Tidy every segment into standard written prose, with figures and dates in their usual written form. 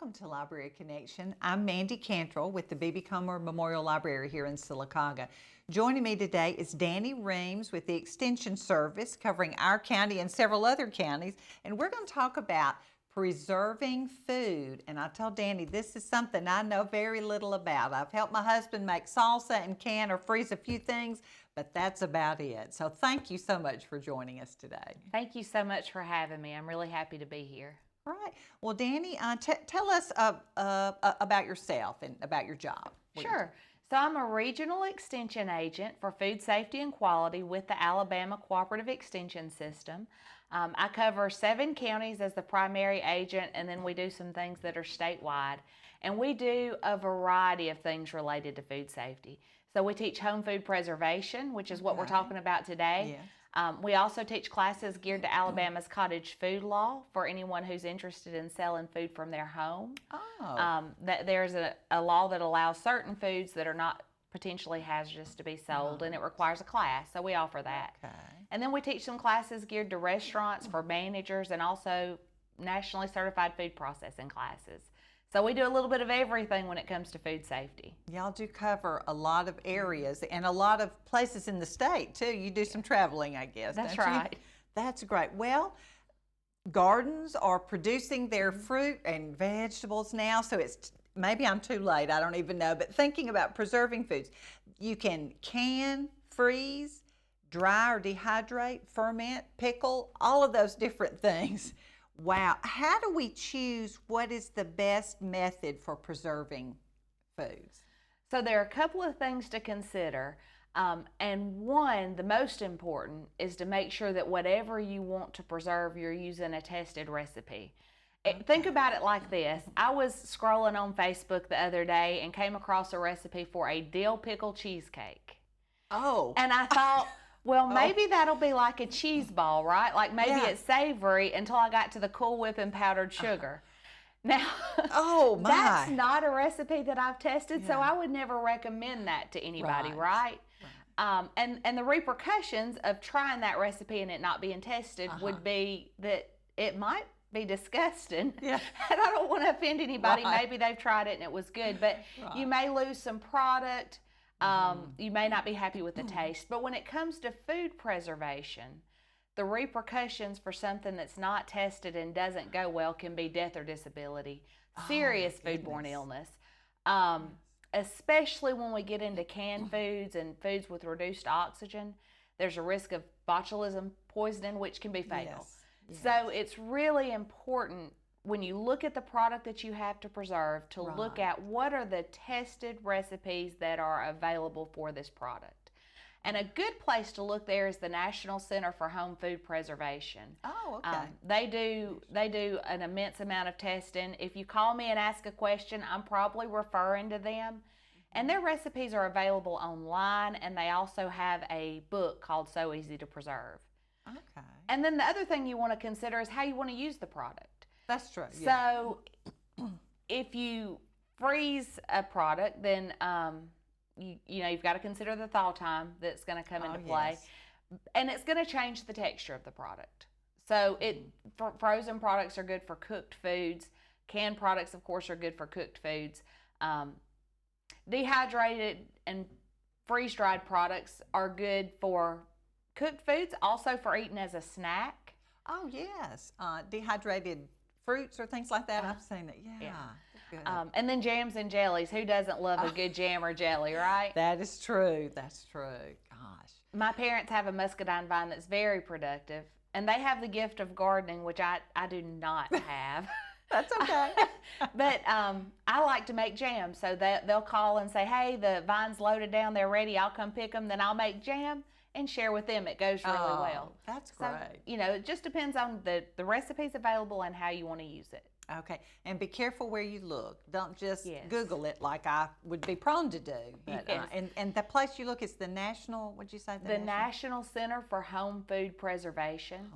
welcome to Library Connection. I'm Mandy Cantrell with the B.B. Comer Memorial Library here in Sylacauga. Joining me today is Dani Reams with the Extension Service covering our county and several other counties, and we're going to talk about preserving food. And I told Dani this is something I know very little about. I've helped my husband make salsa and can or freeze a few things, but that's about it. So thank you so much for joining us today. Thank you so much for having me. I'm really happy to be here. All right. Well, Dani, tell us about yourself and about your job. Sure. So I'm a regional extension agent for food safety and quality with the Alabama Cooperative Extension System. I cover 7 counties as the primary agent, and then we do some things that are statewide. And we do a variety of things related to food safety. So we teach home food preservation, which is what we're talking about today. Yes. We also teach classes geared to Alabama's cottage food law for anyone who's interested in selling food from their home. Oh. There's a law that allows certain foods that are not potentially hazardous to be sold, and it requires a class, so we offer that. Okay. And then we teach some classes geared to restaurants for managers and also nationally certified food processing classes. So we do a little bit of everything when it comes to food safety. Y'all do cover a lot of areas and a lot of places in the state, too. You do some traveling, I guess. That's don't you? right. That's great. Well, gardens are producing their fruit and vegetables now, so it's maybe I'm too late. I don't even know. But thinking about preserving foods, you can, freeze, dry or dehydrate, ferment, pickle, all of those different things. Wow. How do we choose what is the best method for preserving foods? So there are a couple of things to consider. And one, the most important, is to make sure that whatever you want to preserve, you're using a tested recipe. Think about it like this. I was scrolling on Facebook the other day and came across a recipe for a dill pickle cheesecake. Oh. And I thought, well, maybe that'll be like a cheese ball, right? Like maybe it's savory until I got to the Cool Whip and powdered sugar. Now, oh my. That's not a recipe that I've tested, so I would never recommend that to anybody, right? And the repercussions of trying that recipe and it not being tested would be that it might be disgusting. Yeah. And I don't want to offend anybody. Maybe they've tried it and it was good, but you may lose some product. You may not be happy with the taste. But when it comes to food preservation, the repercussions for something that's not tested and doesn't go well can be death or disability, serious foodborne illness, especially when we get into canned foods and foods with reduced oxygen. There's a risk of botulism poisoning, which can be fatal. Yes. So it's really important when you look at the product that you have to preserve to look at what are the tested recipes that are available for this product. And a good place to look there is the National Center for Home Food Preservation. Oh, okay. They do an immense amount of testing. If you call me and ask a question, I'm probably referring to them. And their recipes are available online, and they also have a book called So Easy to Preserve. Okay. And then the other thing you want to consider is how you want to use the product. That's true. So if you freeze a product, then you've got to consider the thaw time that's going to come into play. Yes. And it's going to change the texture of the product. So frozen products are good for cooked foods. Canned products, of course, are good for cooked foods. Dehydrated and freeze-dried products are good for cooked foods, also for eating as a snack. Oh, yes. Dehydrated fruits or things like that. I've seen that. Yeah. Good. And then jams and jellies. Who doesn't love a good jam or jelly, right? That is true. That's true. Gosh. My parents have a muscadine vine that's very productive, and they have the gift of gardening, which I do not have. That's okay. But I like to make jam, so they'll call and say, hey, the vine's loaded down, they're ready, I'll come pick them, then I'll make jam and share with them. It goes really well. That's so, great. It just depends on the recipes available and how you want to use it. Okay, and be careful where you look. Don't just Google it like I would be prone to do. But, and the place you look is the National, what'd you say? The National Center for Home Food Preservation.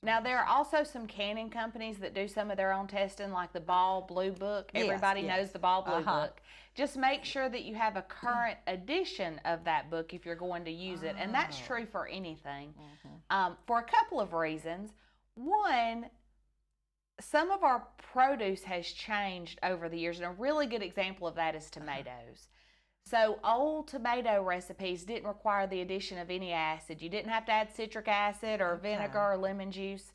Now, there are also some canning companies that do some of their own testing, like the Ball Blue Book. Everybody knows the Ball Blue Book. Just make sure that you have a current edition of that book if you're going to use it. And that's true for anything. For a couple of reasons. One, some of our produce has changed over the years, and a really good example of that is tomatoes. So old tomato recipes didn't require the addition of any acid. You didn't have to add citric acid or vinegar or lemon juice.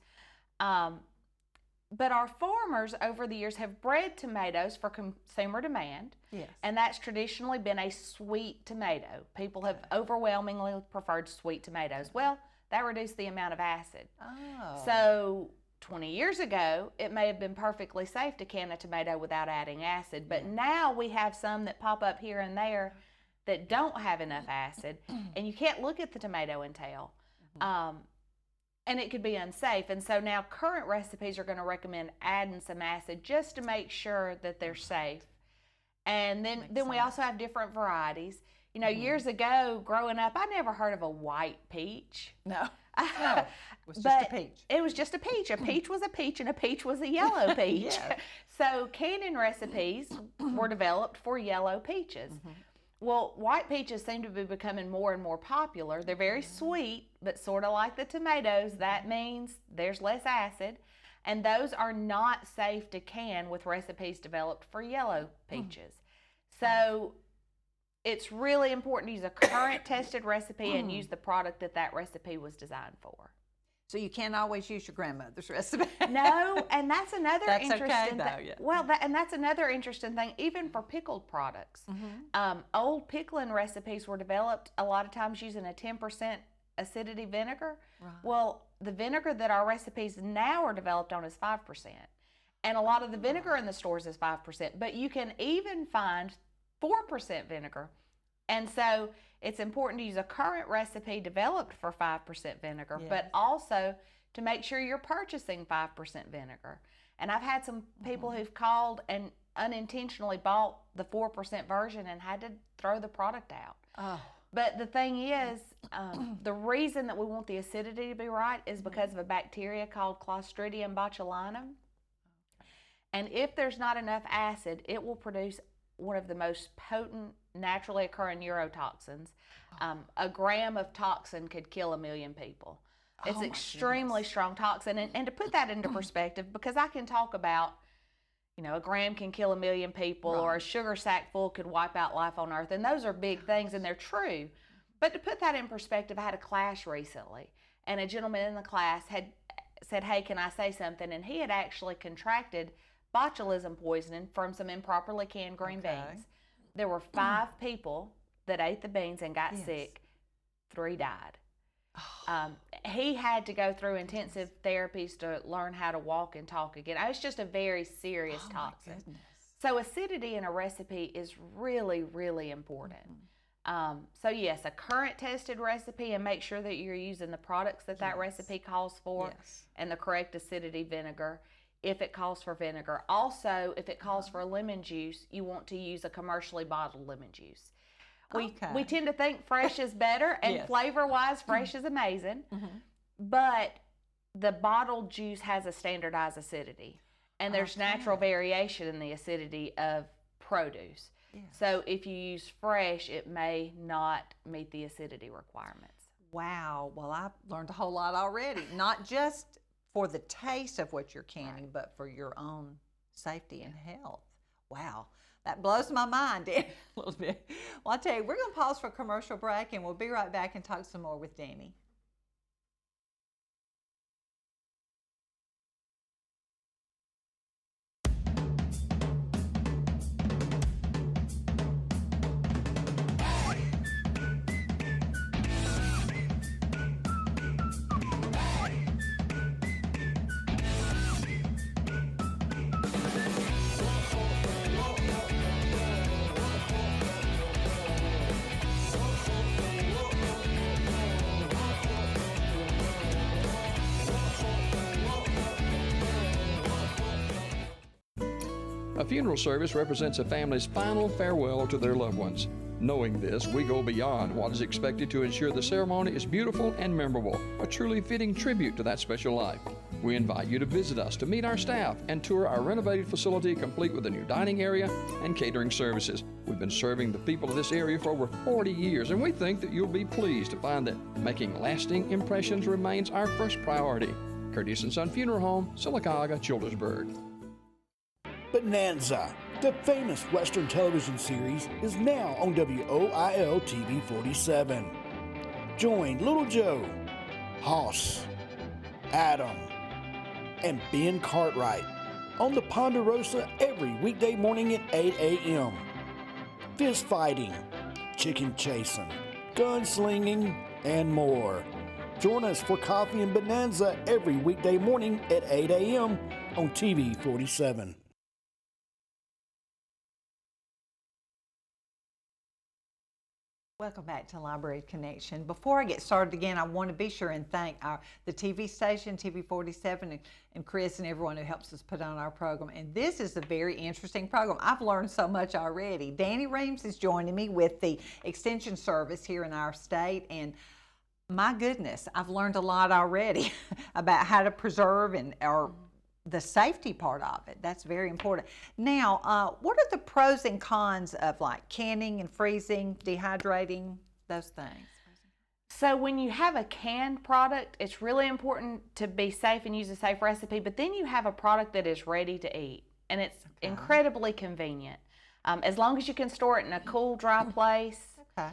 But our farmers over the years have bred tomatoes for consumer demand. Yes. And that's traditionally been a sweet tomato. People have overwhelmingly preferred sweet tomatoes. Well, that reduced the amount of acid. Oh. So 20 years ago, it may have been perfectly safe to can a tomato without adding acid, but now we have some that pop up here and there that don't have enough acid, and you can't look at the tomato and tell. And it could be unsafe. And so now current recipes are going to recommend adding some acid just to make sure that they're safe. And then we also have different varieties. You know, years ago, growing up, I never heard of a white peach. No. No, it was just a peach. It was just a peach. A peach was a peach, and a peach was a yellow peach. Yeah. So canning recipes were developed for yellow peaches. Well, white peaches seem to be becoming more and more popular. They're very sweet, but sort of like the tomatoes, that means there's less acid. And those are not safe to can with recipes developed for yellow peaches. So it's really important to use a current tested recipe and use the product that recipe was designed for. So you can't always use your grandmother's recipe. No, and that's another That's interesting okay, thing. though, yeah. Well, and that's another interesting thing, even for pickled products. Old pickling recipes were developed a lot of times using a 10% acidity vinegar. Right. Well, the vinegar that our recipes now are developed on is 5%. And a lot of the vinegar in the stores is 5%, but you can even find 4% vinegar. And so it's important to use a current recipe developed for 5% vinegar, but also to make sure you're purchasing 5% vinegar. And I've had some people who've called and unintentionally bought the 4% version and had to throw the product out. Oh. But the thing is, the reason that we want the acidity to be right is because of a bacteria called Clostridium botulinum. And if there's not enough acid, it will produce one of the most potent naturally occurring neurotoxins. A gram of toxin could kill 1 million people. It's extremely strong toxin. And to put that into perspective, because I can talk about, you know, a gram can kill 1 million people, or a sugar sack full could wipe out life on Earth. And those are big things, and they're true. But to put that in perspective, I had a class recently, and a gentleman in the class had said, "Hey, can I say something?" And he had actually contracted botulism poisoning from some improperly canned green beans. There were 5 people that ate the beans and got sick. 3 died. He had to go through intensive therapies to learn how to walk and talk again. It's just a very serious toxin. So acidity in a recipe is really, really important. So yes, a current tested recipe, and make sure that you're using the products that recipe calls for, and the correct acidity vinegar. If it calls for vinegar. Also, if it calls for lemon juice, you want to use a commercially bottled lemon juice. We tend to think fresh is better, and flavor-wise, fresh is amazing. But the bottled juice has a standardized acidity, and there's natural variation in the acidity of produce. So if you use fresh, it may not meet the acidity requirements. Wow. Well, I've learned a whole lot already. Not just for the taste of what you're canning, but for your own safety and health. Wow. That blows my mind a little bit. Well, I'll tell you, we're going to pause for a commercial break, and we'll be right back and talk some more with Dani. A funeral service represents a family's final farewell to their loved ones. Knowing this, we go beyond what is expected to ensure the ceremony is beautiful and memorable, a truly fitting tribute to that special life. We invite you to visit us to meet our staff and tour our renovated facility complete with a new dining area and catering services. We've been serving the people of this area for over 40 years, and we think that you'll be pleased to find that making lasting impressions remains our first priority. Curtis & Son Funeral Home, Sylacauga, Childersburg. Bonanza, the famous Western television series, is now on WOIL TV 47. Join Little Joe, Hoss, Adam, and Ben Cartwright on the Ponderosa every weekday morning at 8 a.m. Fist fighting, chicken chasing, gunslinging, and more. Join us for Coffee and Bonanza every weekday morning at 8 a.m. on TV 47. Welcome back to Library Connection. Before I get started again, I want to be sure and thank the TV station, TV 47, and Chris and everyone who helps us put on our program. And this is a very interesting program. I've learned so much already. Dani Reams is joining me with the Extension Service here in our state. And my goodness, I've learned a lot already about how to preserve or the safety part of it. That's very important. Now, what are the pros and cons of like canning and freezing, dehydrating, those things? So when you have a canned product, it's really important to be safe and use a safe recipe, but then you have a product that is ready to eat, and it's incredibly convenient. As long as you can store it in a cool, dry place. Okay.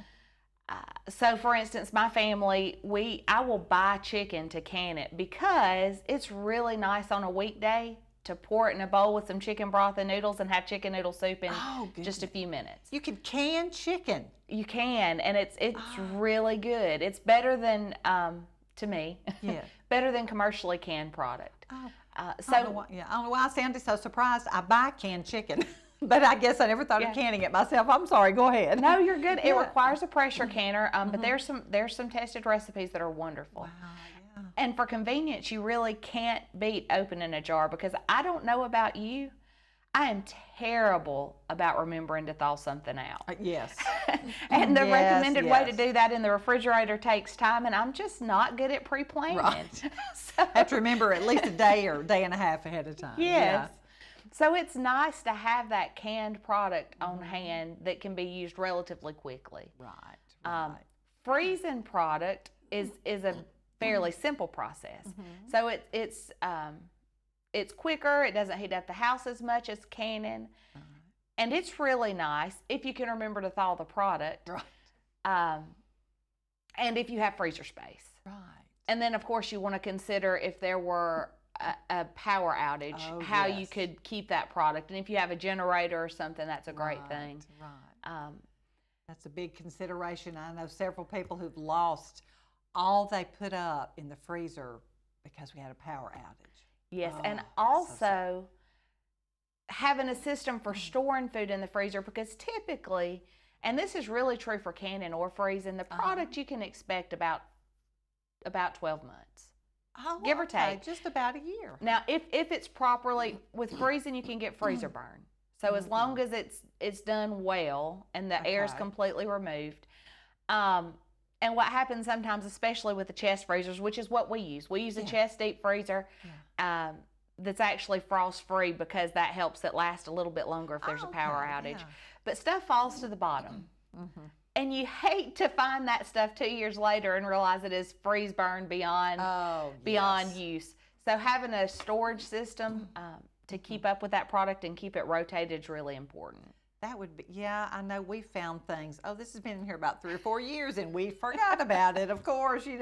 So for instance, my family, I will buy chicken to can it because it's really nice on a weekday to pour it in a bowl with some chicken broth and noodles and have chicken noodle soup in just a few minutes. You can can chicken. You can, and it's really good. It's better than, to me, better than commercially canned product. I don't know why I sounded so surprised. I buy canned chicken. But I guess I never thought of canning it myself. I'm sorry. Go ahead. No, you're good. It requires a pressure canner, but there's some tested recipes that are wonderful. Wow, yeah. And for convenience, you really can't beat opening a jar because I don't know about you, I am terrible about remembering to thaw something out. Yes. And the recommended way to do that in the refrigerator takes time, and I'm just not good at pre-planning. Right. So, have to remember at least a day or a day and a half ahead of time. Yes. Yeah. So it's nice to have that canned product on hand that can be used relatively quickly. Right. Freezing product is a fairly simple process. So it's quicker. It doesn't heat up the house as much as canning, and it's really nice if you can remember to thaw the product. Right. And if you have freezer space. Right. And then of course you want to consider if there were a power outage, how you could keep that product. And if you have a generator or something, that's a great thing. Right. That's a big consideration. I know several people who've lost all they put up in the freezer because we had a power outage. Yes, and also having a system for storing food in the freezer, because typically, and this is really true for canning or freezing, the product you can expect about 12 months. Give or take. Just about a year. Now, if it's properly, with freezing, you can get freezer burn. So as long as it's done well and the air is completely removed. And what happens sometimes, especially with the chest freezers, which is what we use a chest deep freezer that's actually frost free because that helps it last a little bit longer if there's a power outage. Yeah. But stuff falls to the bottom. And you hate to find that stuff 2 years later and realize it is freeze burn beyond use. So having a storage system to keep up with that product and keep it rotated is really important. That would be, I know we found things. This has been in here about 3 or 4 years and we forgot about it, of course, and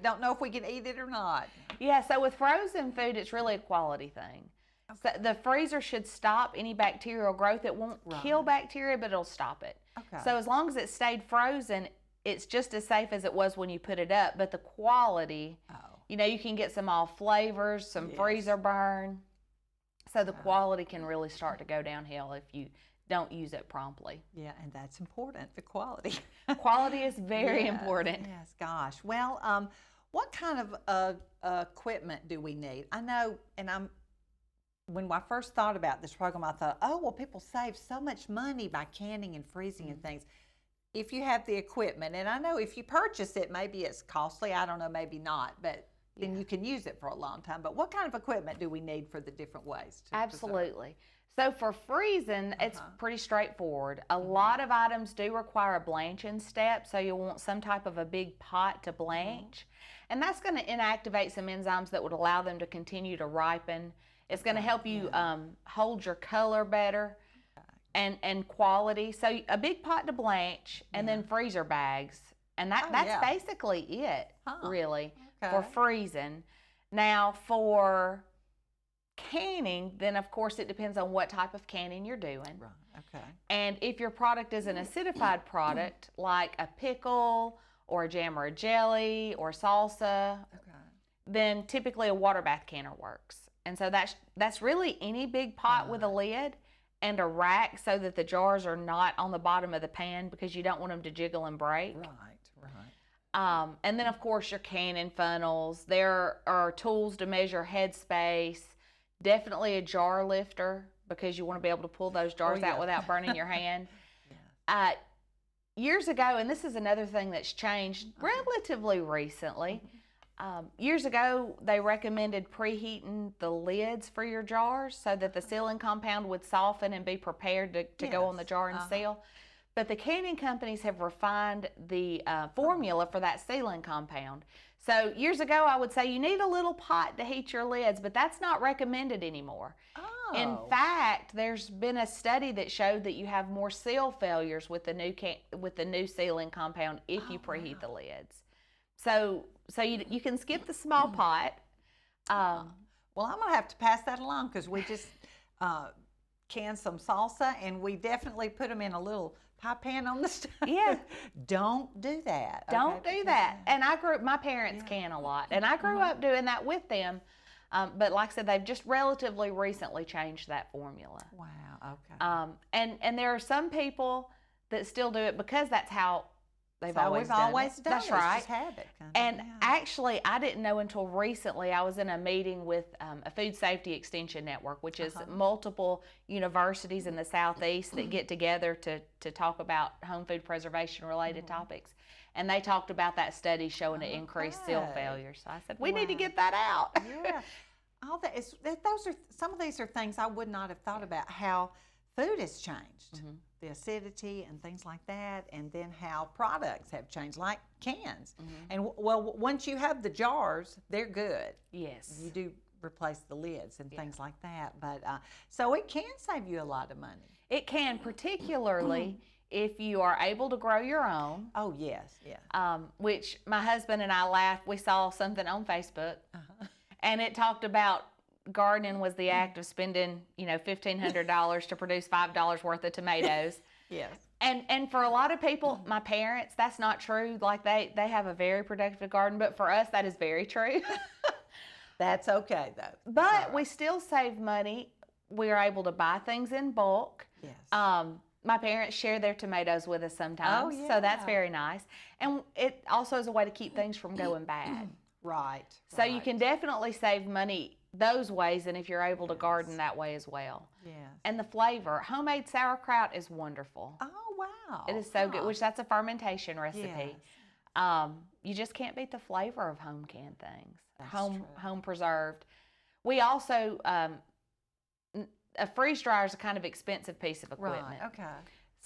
don't know if we can eat it or not. Yeah, so with frozen food, it's really a quality thing. So the freezer should stop any bacterial growth. It won't kill bacteria, but it'll stop it. Okay. So as long as it stayed frozen, it's just as safe as it was when you put it up, but the quality, you can get some off flavors, some freezer burn. So the quality can really start to go downhill if you don't use it promptly. Yeah, and that's important, the quality. Quality is very important. Yes, gosh. Well, what kind of equipment do we need? I know, and when I first thought about this program, I thought, people save so much money by canning and freezing and things. If you have the equipment, and I know if you purchase it, maybe it's costly, I don't know, maybe not, but then you can use it for a long time. But what kind of equipment do we need for the different ways to Absolutely. So for freezing, it's pretty straightforward. A lot of items do require a blanching step, so you'll want some type of a big pot to blanch. And that's going to inactivate some enzymes that would allow them to continue to ripen. It's going to help you hold your color better and quality. So a big pot to blanch and then freezer bags. And that's basically it, really, for freezing. Now for canning, then of course it depends on what type of canning you're doing. Right. Okay. And if your product is an acidified product, like a pickle or a jam or a jelly or salsa, then typically a water bath canner works. And so that's really any big pot with a lid and a rack so that the jars are not on the bottom of the pan because you don't want them to jiggle and break. Right. And then of course your canning funnels. There are tools to measure headspace. Definitely a jar lifter because you want to be able to pull those jars out without burning your hand. Years ago, and this is another thing that's changed relatively recently, years ago they recommended preheating the lids for your jars so that the sealing compound would soften and be prepared to go on the jar and seal. But the canning companies have refined the formula for that sealing compound. So years ago, I would say you need a little pot to heat your lids, but that's not recommended anymore. In fact, there's been a study that showed that you have more seal failures with the new sealing compound if you preheat the lids. So you can skip the small pot. Well, I'm going to have to pass that along because we just canned some salsa and we definitely put them in a little pie pan on the stove. Yeah. Don't do that. Don't do that. And my parents can a lot, and I grew up doing that with them. But like I said, they've just relatively recently changed that formula. Wow. Okay. And there are some people that still do it because that's how they've always done it. That's right. It's just habit. And actually, I didn't know until recently. I was in a meeting with a Food Safety Extension Network, which is multiple universities in the Southeast that get together to talk about home food preservation related topics. And they talked about that study showing an increased seal failure. So I said, we need to get that out. Yeah. All that is, some of these are things I would not have thought about, how food has changed. The acidity and things like that, and then how products have changed, like cans. And well, once you have the jars, they're good. Yes. You do replace the lids and things like that. But so it can save you a lot of money. It can, particularly if you are able to grow your own. Oh, yes, yeah. Which my husband and I laughed. We saw something on Facebook, and it talked about gardening was the act of spending, $1,500 to produce $5 worth of tomatoes. Yes. And for a lot of people, my parents, that's not true. Like they have a very productive garden, but for us, that is very true. That's okay, though. But we still save money. We are able to buy things in bulk. Yes. My parents share their tomatoes with us sometimes, so that's very nice. And it also is a way to keep things from going bad. Right. So you can definitely save money those ways, and if you're able to garden that way as well. Yes. And the flavor, homemade sauerkraut is wonderful. Oh, wow. It is so good, which that's a fermentation recipe. Yes. You just can't beat the flavor of home canned things, That's home preserved. We also, a freeze dryer is a kind of expensive piece of equipment. Right, okay.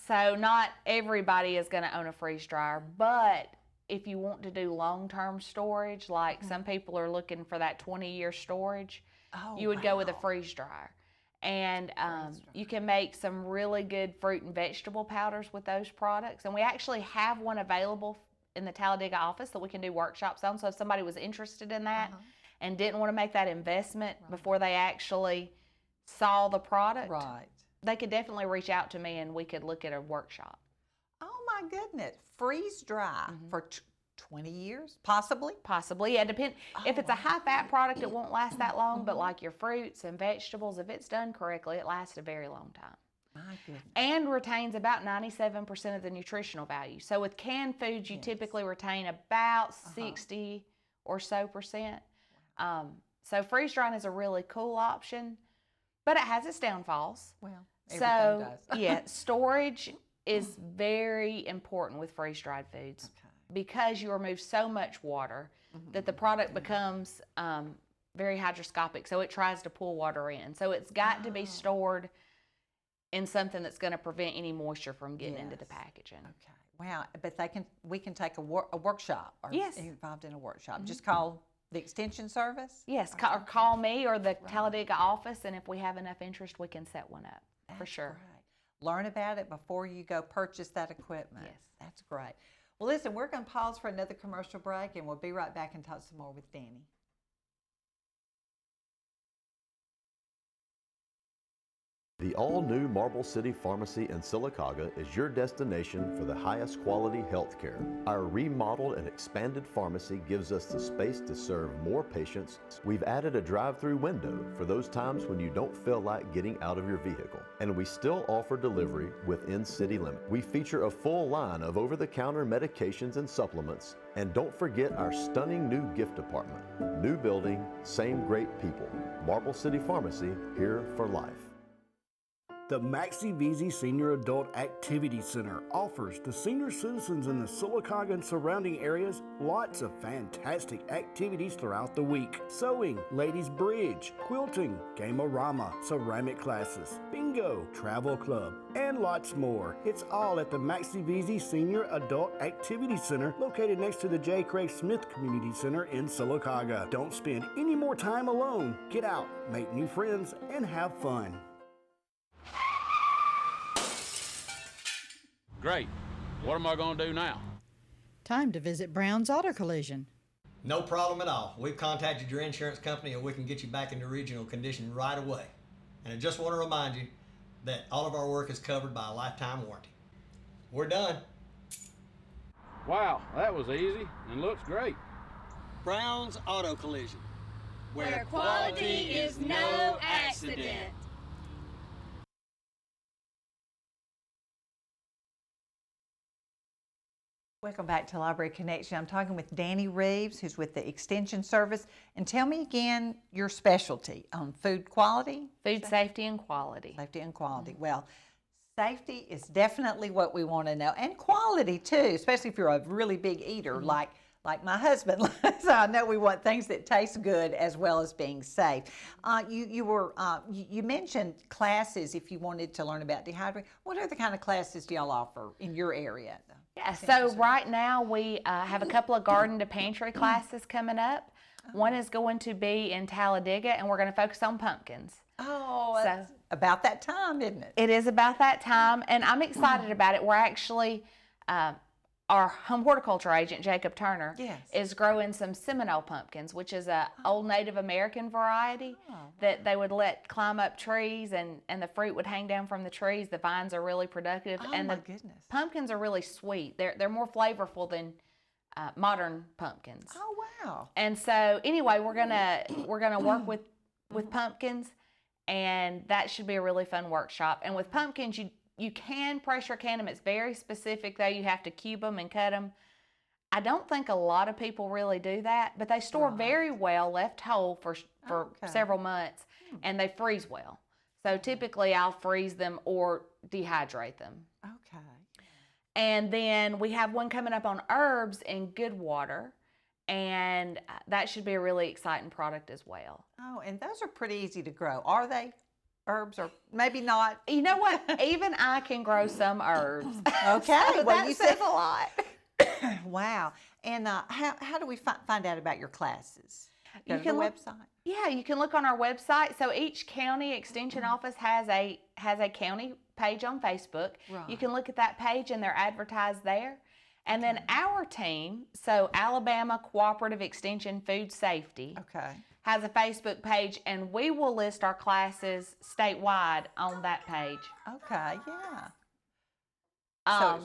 So not everybody is going to own a freeze dryer, but if you want to do long-term storage, like some people are looking for that 20-year storage, you would go with a freeze dryer. And you can make some really good fruit and vegetable powders with those products. And we actually have one available in the Talladega office that we can do workshops on. So if somebody was interested in that and didn't want to make that investment before they actually saw the product, they could definitely reach out to me and we could look at a workshop. Oh my goodness, freeze dry for 20 years, possibly? Possibly, yeah, depend. If it's a high-fat product, it won't last that long, but like your fruits and vegetables, if it's done correctly, it lasts a very long time. My goodness. And retains about 97% of the nutritional value. So with canned foods, you typically retain about 60 or so percent. So freeze drying is a really cool option, but it has its downfalls. Well, everything does. Yeah, storage is very important with freeze-dried foods because you remove so much water that the product becomes very hygroscopic, so it tries to pull water in. So it's got to be stored in something that's going to prevent any moisture from getting into the Yes. packaging. Okay. Wow. But we can take a workshop or Yes. involved in a workshop. Just call the extension service? Yes, or call me or the Talladega office, and if we have enough interest, we can set one up for That's sure. Great. Learn about it before you go purchase that equipment. Yes. That's great. Well, listen, we're going to pause for another commercial break, and we'll be right back and talk some more with Dani. The all-new Marble City Pharmacy in Sylacauga is your destination for the highest quality health care. Our remodeled and expanded pharmacy gives us the space to serve more patients. We've added a drive-through window for those times when you don't feel like getting out of your vehicle. And we still offer delivery within city limits. We feature a full line of over-the-counter medications and supplements. And don't forget our stunning new gift department. New building, same great people. Marble City Pharmacy, here for life. The Maxie Veazey Senior Adult Activity Center offers the senior citizens in the Sylacauga and surrounding areas lots of fantastic activities throughout the week. Sewing, ladies bridge, quilting, game-o-rama, ceramic classes, bingo, travel club, and lots more. It's all at the Maxie Veazey Senior Adult Activity Center located next to the J. Craig Smith Community Center in Sylacauga. Don't spend any more time alone. Get out, make new friends, and have fun. Great. What am I going to do now? Time to visit Brown's Auto Collision. No problem at all. We've contacted your insurance company and we can get you back into original condition right away. And I just want to remind you that all of our work is covered by a lifetime warranty. We're done. Wow, that was easy and looks great. Brown's Auto Collision. Where quality is no accident. Welcome back to Library Connection. I'm talking with Dani Reams, who's with the Extension Service. And tell me again your specialty on food quality? Food safety and quality. Safety and quality. Well, safety is definitely what we want to know, and quality too, especially if you're a really big eater like my husband. So I know we want things that taste good as well as being safe. You mentioned classes if you wanted to learn about dehydrating. What other kind of classes do y'all offer in your area? Yeah, so right now we have a couple of garden to pantry classes coming up. One is going to be in Talladega, and we're going to focus on pumpkins. Oh, that's about that time, isn't it? It is about that time, and I'm excited about it. We're actually, our home horticulture agent, Jacob Turner, is growing some Seminole pumpkins, which is a old Native American variety that they would let climb up trees, and the fruit would hang down from the trees. The vines are really productive, and the pumpkins are really sweet. They're more flavorful than modern pumpkins. Oh wow! And so anyway, we're gonna work with pumpkins, and that should be a really fun workshop. And with pumpkins, you can pressure can them. It's very specific though. You have to cube them and cut them. I don't think a lot of people really do that, but they store very well left whole for several months, and they freeze well. So typically I'll freeze them or dehydrate them. Okay. And then we have one coming up on herbs in good water, and that should be a really exciting product as well. Oh, and those are pretty easy to grow, are they? Herbs, or maybe not. You know what? Even I can grow some herbs. Okay, So well, that you says said a lot. Wow. And how do we find out about your classes? Go You to can the look, website. Yeah, you can look on our website. So each county extension office has a county page on Facebook. Right. You can look at that page, and they're advertised there. And then our team, so Alabama Cooperative Extension Food Safety, has a Facebook page, and we will list our classes statewide on that page. Okay, yeah.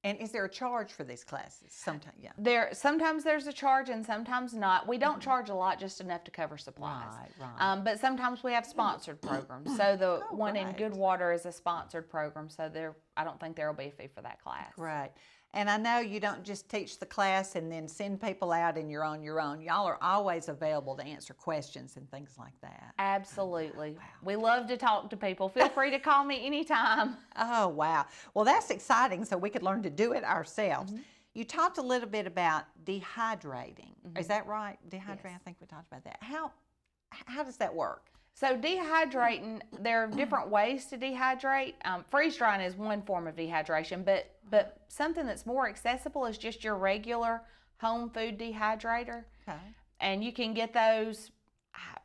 And is there a charge for these classes? Sometimes, yeah. Sometimes there's a charge and sometimes not. We don't charge a lot, just enough to cover supplies. Right. But sometimes we have sponsored programs. So the one in Goodwater is a sponsored program. So I don't think there will be a fee for that class. Right. And I know you don't just teach the class and then send people out and you're on your own. Y'all are always available to answer questions and things like that. Absolutely. Wow. We love to talk to people. Feel free to call me anytime. Oh, wow. Well, that's exciting, so we could learn to do it ourselves. You talked a little bit about dehydrating. Is that right? Dehydrating, yes. I think we talked about that. How does that work? So dehydrating, there are different ways to dehydrate. Freeze drying is one form of dehydration, but something that's more accessible is just your regular home food dehydrator. Okay. And you can get those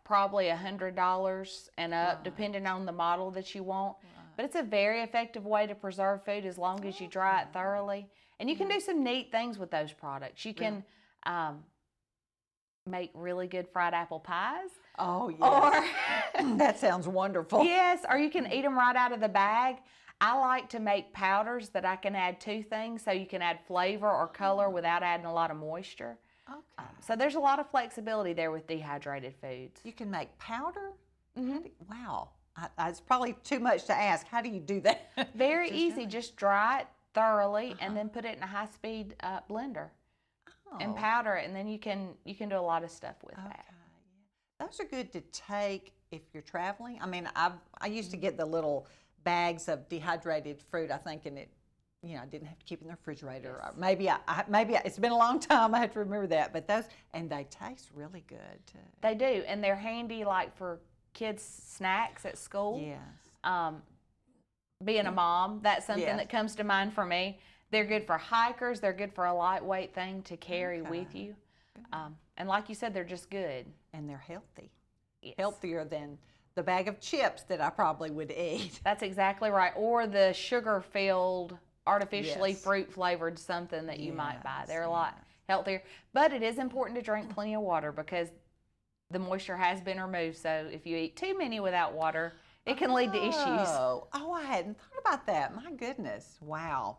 probably $100 and up, depending on the model that you want. But it's a very effective way to preserve food as long as you dry it thoroughly. And you can do some neat things with those products. You can make really good fried apple pies. Oh, yes. That sounds wonderful. Yes, or you can eat them right out of the bag. I like to make powders that I can add to things so you can add flavor or color without adding a lot of moisture. Okay. So there's a lot of flexibility there with dehydrated foods. You can make powder? Wow. It's probably too much to ask. How do you do that? Very easy. Just dry it thoroughly and then put it in a high-speed blender and powder it, and then you can do a lot of stuff with that. Those are good to take if you're traveling. I mean, I used to get the little bags of dehydrated fruit, I think, and it, I didn't have to keep it in the refrigerator. Or maybe it's been a long time. I have to remember that. But those, and they taste really good too. They do, and they're handy like for kids' snacks at school. Yes. Being a mom, that's something that comes to mind for me. They're good for hikers. They're good for a lightweight thing to carry with you. And like you said, they're just good. And they're healthy. Yes. Healthier than the bag of chips that I probably would eat. That's exactly right. Or the sugar-filled, artificially fruit-flavored something that you might buy. They're a lot healthier. But it is important to drink plenty of water because the moisture has been removed. So if you eat too many without water, it can lead to issues. Oh, I hadn't thought about that. My goodness. Wow.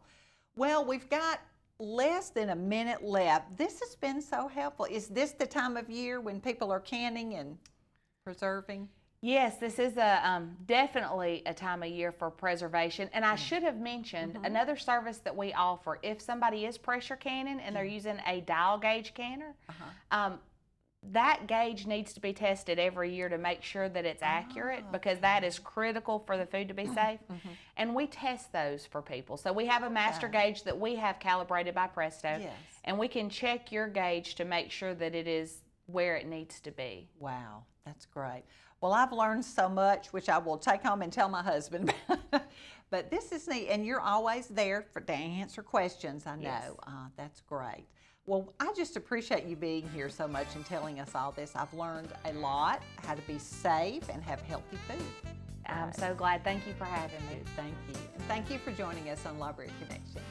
Well, we've got less than a minute left. This has been so helpful. Is this the time of year when people are canning and preserving? Yes, this is definitely a time of year for preservation. And I should have mentioned another service that we offer. If somebody is pressure canning and they're using a dial gauge canner, that gauge needs to be tested every year to make sure that it's accurate because that is critical for the food to be safe. And we test those for people. So we have a master gauge that we have calibrated by Presto. And we can check your gauge to make sure that it is where it needs to be. Wow, that's great. Well, I've learned so much, which I will take home and tell my husband. But this is neat, and you're always there to answer questions, I know. Yes. That's great. Well, I just appreciate you being here so much and telling us all this. I've learned a lot, how to be safe and have healthy food. I'm so glad. Thank you for having me. Thank you. And thank you for joining us on Library Connection.